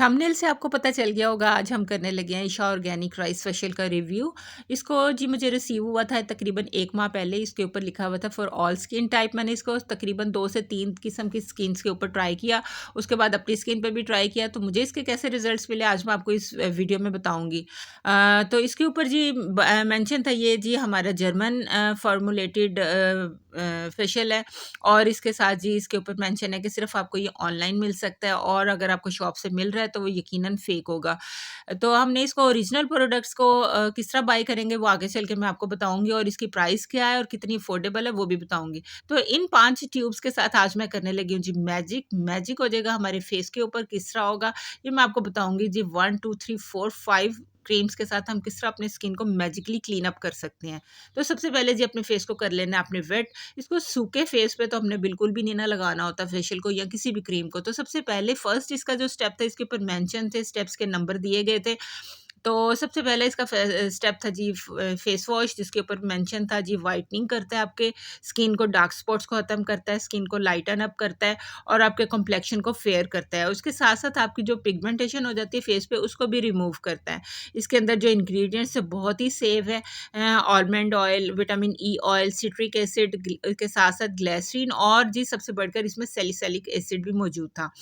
Thumbnail से आपको पता चल गया होगा, आज हम करने लगे हैं ईशा ऑर्गेनिक राइस फेशियल का रिव्यू। इसको जी मुझे रिसीव हुआ था तकरीबन 1 माह पहले। इसके ऊपर लिखा हुआ था फॉर ऑल स्किन टाइप। मैंने इसको तकरीबन 2 से 3 किस्म की स्किन्स के ऊपर ट्राई किया, उसके बाद अपनी स्किन पे भी ट्राई किया। तो मुझे इसके कैसे रिजल्ट्स मिले आज मैं आपको इस वीडियो में बताऊँगी। तो इसके ऊपर जी मेंशन था ये जी हमारा जर्मन फ़ॉर्मूलेटेड फेशियल है। और इसके साथ जी इसके ऊपर मेंशन है कि सिर्फ़ आपको ये ऑनलाइन मिल सकता है, और अगर आपको शॉप से मिल रहा है तो वो यकीनन फ़ेक होगा। तो हमने इसको ओरिजिनल प्रोडक्ट्स को किस तरह बाय करेंगे वो आगे चल के मैं आपको बताऊँगी, और इसकी प्राइस क्या है और कितनी अफोर्डेबल है वो भी बताऊँगी। तो इन 5 ट्यूब्स के साथ आज मैं करने लगी हूँ जी मैजिक। मैजिक हो जाएगा हमारे फेस के ऊपर, किस तरह होगा ये मैं आपको बताऊँगी जी। 1 2 3 4 5 क्रीम्स के साथ हम किस तरह अपनी स्किन को मैजिकली क्लीन अप कर सकते हैं। तो सबसे पहले जी अपने फेस को कर लेना है आपने वेट। इसको सूखे फेस पे तो हमने बिल्कुल भी नहीं ना लगाना होता फेशियल को या किसी भी क्रीम को। तो सबसे पहले फर्स्ट इसका जो स्टेप था इसके ऊपर मेंशन थे, स्टेप्स के नंबर दिए गए थे। तो सबसे पहले इसका स्टेप था जी फेस वॉश, जिसके ऊपर मेंशन था जी व्हाइटनिंग करता है आपके स्किन को, डार्क स्पॉट्स को खत्म करता है, स्किन को लाइटन अप करता है और आपके कॉम्प्लेक्शन को फेयर करता है। उसके साथ साथ आपकी जो पिगमेंटेशन हो जाती है फेस पे उसको भी रिमूव करता है। इसके अंदर जो इंग्रेडिएंट्स है बहुत ही सेफ है। Almond oil, vitamin E oil, citric acid के साथ साथ ग्लिसरीन, और जी सबसे बढ़कर इसमें सैलिसिलिक एसिड भी मौजूद था।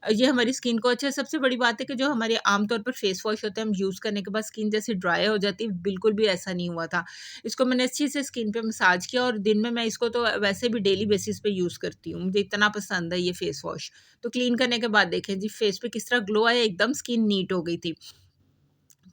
ये हमारी स्किन को अच्छा, सबसे बड़ी बात है कि जो हमारे आमतौर पर फेस वॉश होते हैं हम यूज़ करने के बाद स्किन जैसे ड्राई हो जाती है, बिल्कुल भी ऐसा नहीं हुआ था। इसको मैंने अच्छे से स्किन पे मसाज किया, और दिन में मैं इसको तो वैसे भी डेली बेसिस पे यूज़ करती हूँ। मुझे इतना पसंद है ये फेस वॉश। तो क्लीन करने के बाद देखें जी फेस पे किस तरह ग्लो आया, एकदम स्किन नीट हो गई थी।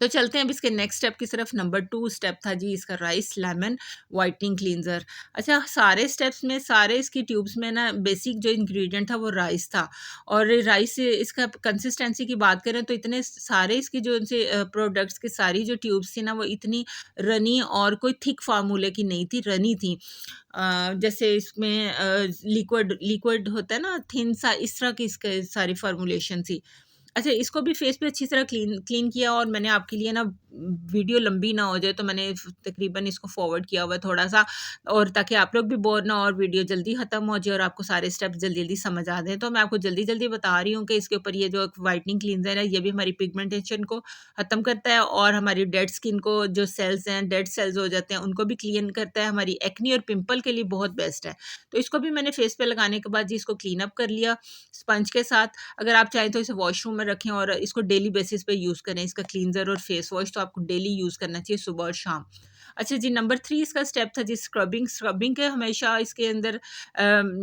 तो चलते हैं अब इसके नेक्स्ट स्टेप की तरफ। नंबर 2 स्टेप था जी इसका राइस लेमन व्हाइटनिंग क्लींजर। अच्छा, सारे स्टेप्स में, सारे इसकी ट्यूब्स में ना बेसिक जो इंग्रेडिएंट था वो राइस था। और राइस इसका कंसिस्टेंसी की बात करें तो इतने सारे इसकी जो इनसे प्रोडक्ट्स की सारी जो ट्यूब्स थी ना वो इतनी रनी और कोई थिक फार्मूले की नहीं थी, रनी थी। जैसे इसमें लिक्विड लिक्विड होता है ना थिन सा, इस तरह की इसके सारी फार्मूलेशन थी। अच्छा, इसको भी फेस पे अच्छी तरह क्लीन क्लीन किया, और मैंने आपके लिए ना वीडियो लंबी ना हो जाए तो मैंने तकरीबन इसको फॉरवर्ड किया हुआ है थोड़ा-सा, और ताकि आप लोग भी बोर ना हो और वीडियो जल्दी ख़त्म हो जाए और आपको सारे स्टेप्स जल्दी-जल्दी समझ आ जाएँ। तो मैं आपको जल्दी-जल्दी बता रही हूँ कि इसके ऊपर ये जो व्हाइटनिंग क्लींजर है ये भी हमारी पिगमेंटेशन को ख़त्म करता है, और हमारी डेड स्किन को, जो सेल्स हैं, डेड सेल्स हो जाते हैं, उनको भी क्लीन करता है। हमारी एक्ने और पिंपल के लिए बहुत बेस्ट है। तो इसको भी मैंने फेस पे लगाने के बाद जी इसको क्लीन अप कर लिया स्पंज के साथ। अगर आप चाहें तो इसे वॉशरूम में रखें और इसको डेली बेसिस पे यूज़ करें। इसका क्लींजर और फेस वॉश तो आपको डेली यूज़ करना चाहिए सुबह और शाम। अच्छा जी, नंबर 3 इसका स्टेप था जी स्क्रबिंग। स्क्रबिंग के हमेशा इसके अंदर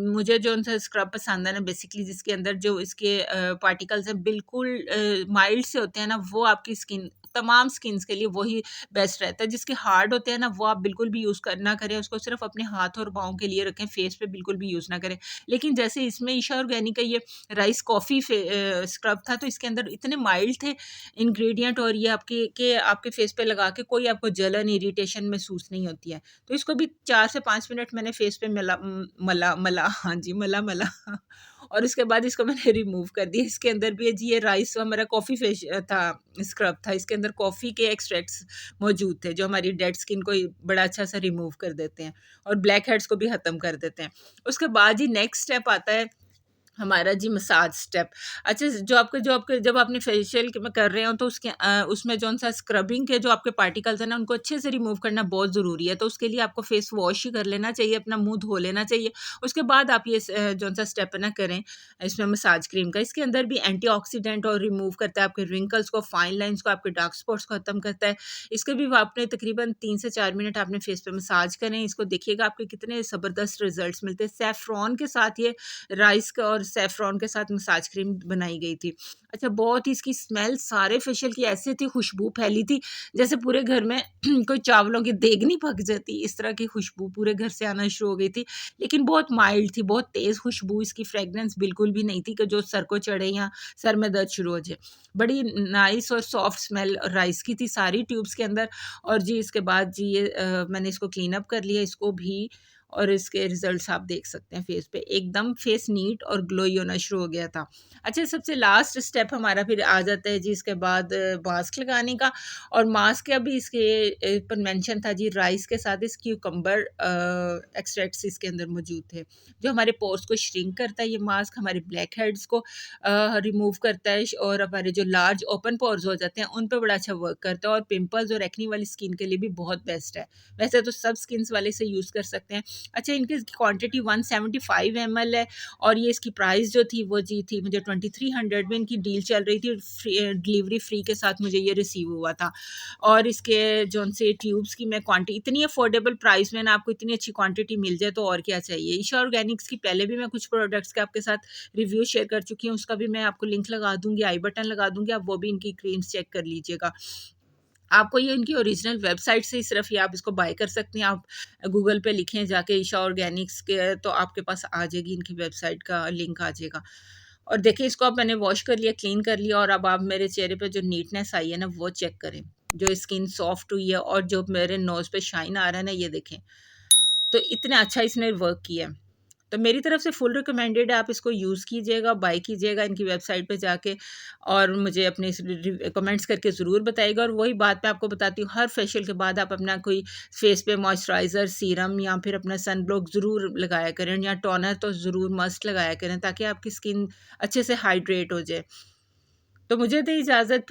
मुझे जो-सा स्क्रब पसंद है ना बेसिकली, जिसके अंदर जो इसके पार्टिकल्स हैं बिल्कुल माइल्ड से होते हैं ना, वो आपकी स्किन, तमाम स्किन्स के लिए वही बेस्ट रहता है। जिसके हार्ड होते हैं ना वो आप बिल्कुल भी यूज़ ना करें, उसको सिर्फ़ अपने हाथ और पाँव के लिए रखें, फेस पे बिल्कुल भी यूज़ ना करें। लेकिन जैसे इसमें ईशा ऑर्गेनिक का ये राइस कॉफ़ी स्क्रब था, तो इसके अंदर इतने माइल्ड थे इंग्रेडिएंट, और ये आपके फेस पे लगा के कोई आपको जलन, इरिटेशन महसूस नहीं होती है। तो इसको भी 4 से 5 मिनट मैंने फेस पे मला हाँ जी, मला और उसके बाद इसको मैंने रिमूव कर दिया। इसके अंदर भी है जी ये राइस हमारा कॉफ़ी था, स्क्रब था। इसके अंदर कॉफ़ी के एक्सट्रैक्ट्स मौजूद थे जो हमारी डेड स्किन को बड़ा अच्छा सा रिमूव कर देते हैं और ब्लैक हेड्स को भी ख़त्म कर देते हैं। उसके बाद ही नेक्स्ट स्टेप आता है हमारा जी मसाज स्टेप। अच्छा, जो आपके जब आपने फेशियल में कर रहे हो तो उसमें जौन-सा स्क्रबिंग के जो आपके पार्टिकल्स हैं ना उनको अच्छे से रिमूव करना बहुत ज़रूरी है। तो उसके लिए आपको फेस वॉश ही कर लेना चाहिए, अपना मुँह धो लेना चाहिए। उसके बाद आप ये जौन-सा स्टेप है ना करें इसमें मसाज क्रीम का। इसके अंदर भी एंटीऑक्सीडेंट और रिमूव करता है आपके रिंकल्स को, फाइन लाइन्स को, आपके डार्क स्पॉट्स को खत्म करता है। इसके भी आपने तकरीबन 3 से 4 मिनट आपने फेस पे मसाज करें। इसको देखिएगा आपके कितने ज़बरदस्त रिज़ल्ट्स मिलते हैं। सैफ़्रॉन के साथ ये राइस का और सैफ़्रॉन के साथ मसाज क्रीम बनाई गई थी। अच्छा, बहुत ही इसकी स्मेल सारे फेशियल की ऐसी थी, खुशबू फैली थी, जैसे पूरे घर में कोई चावलों की देगनी पक जाती, इस तरह की खुशबू पूरे घर से आना शुरू हो गई थी। लेकिन बहुत माइल्ड थी, बहुत तेज़ खुशबू, इसकी फ्रेग्रेंस बिल्कुल भी नहीं थी कि जो सर को चढ़े या सर में दर्द शुरू हो जाए। बड़ी नाइस और सॉफ्ट स्मेल राइस की थी सारी ट्यूब्स के अंदर। और जी इसके बाद जी ये मैंने इसको क्लीन अप कर लिया इसको भी, और इसके रिजल्ट्स आप देख सकते हैं फेस पे, एकदम फेस नीट और ग्लोई होना शुरू हो गया था। अच्छा, सबसे लास्ट स्टेप हमारा फिर आ जाता है जी इसके बाद मास्क लगाने का। और मास्क का भी इसके पर मेंशन था जी, राइस के साथ इस क्यूकम्बर एक्सट्रैक्ट्स इसके अंदर मौजूद थे, जो हमारे पोर्स को श्रिंक करता है। ये मास्क हमारे ब्लैक हेड्स को रिमूव करता है और हमारे जो लार्ज ओपन पोर्स हो जाते हैं उन पे बड़ा अच्छा वर्क करता है, और पिंपल्स और एक्नी वाली स्किन के लिए भी बहुत बेस्ट है। वैसे तो सब स्किन्स वाले से यूज़ कर सकते हैं। अच्छा, इनकी क्वांटिटी 175 ml है, और ये इसकी प्राइस जो थी वो जी थी मुझे 2300 में इनकी डील चल रही थी, डिलीवरी फ्री के साथ मुझे ये रिसीव हुआ था। और इसके जो से ट्यूब्स की मैं क्वांटिटी इतनी अफोर्डेबल प्राइस में ना आपको इतनी अच्छी क्वांटिटी मिल जाए तो और क्या चाहिए। ईशा ऑर्गेनिक्स की पहले भी मैं कुछ प्रोडक्ट्स के आपके साथ रिव्यू शेयर कर चुकी हूँ, उसका भी मैं आपको लिंक लगा दूंगी, आई बटन लगा दूंगी, आप वो भी इनकी क्रीम्स चेक कर लीजिएगा। आपको ये इनकी ओरिजिनल वेबसाइट से ही सिर्फ ये आप इसको बाय कर सकते हैं। आप गूगल पे लिखें जाके ईशा ऑर्गेनिक्स के, तो आपके पास आ जाएगी इनकी वेबसाइट का लिंक आ जाएगा। और देखिए, इसको अब मैंने वॉश कर लिया, क्लीन कर लिया, और अब आप मेरे चेहरे पे जो नीटनेस आई है ना वो चेक करें, जो स्किन सॉफ्ट हुई है और जो मेरे नोज़ पे शाइन आ रहा है ना, ये देखें। तो इतना अच्छा इसने वर्क किया है। तो मेरी तरफ से फुल रिकमेंडेड है, आप इसको यूज़ कीजिएगा, बाय कीजिएगा इनकी वेबसाइट पे जाके, और मुझे अपने कमेंट्स करके ज़रूर बताइएगा। और वही बात मैं आपको बताती हूँ, हर फेशियल के बाद आप अपना कोई फेस पे मॉइस्चराइज़र, सीरम या फिर अपना सन ब्लॉक ज़रूर लगाया करें, या टोनर तो ज़रूर मस्ट लगाया करें, ताकि आपकी स्किन अच्छे से हाइड्रेट हो जाए। तो मुझे दें इजाज़त।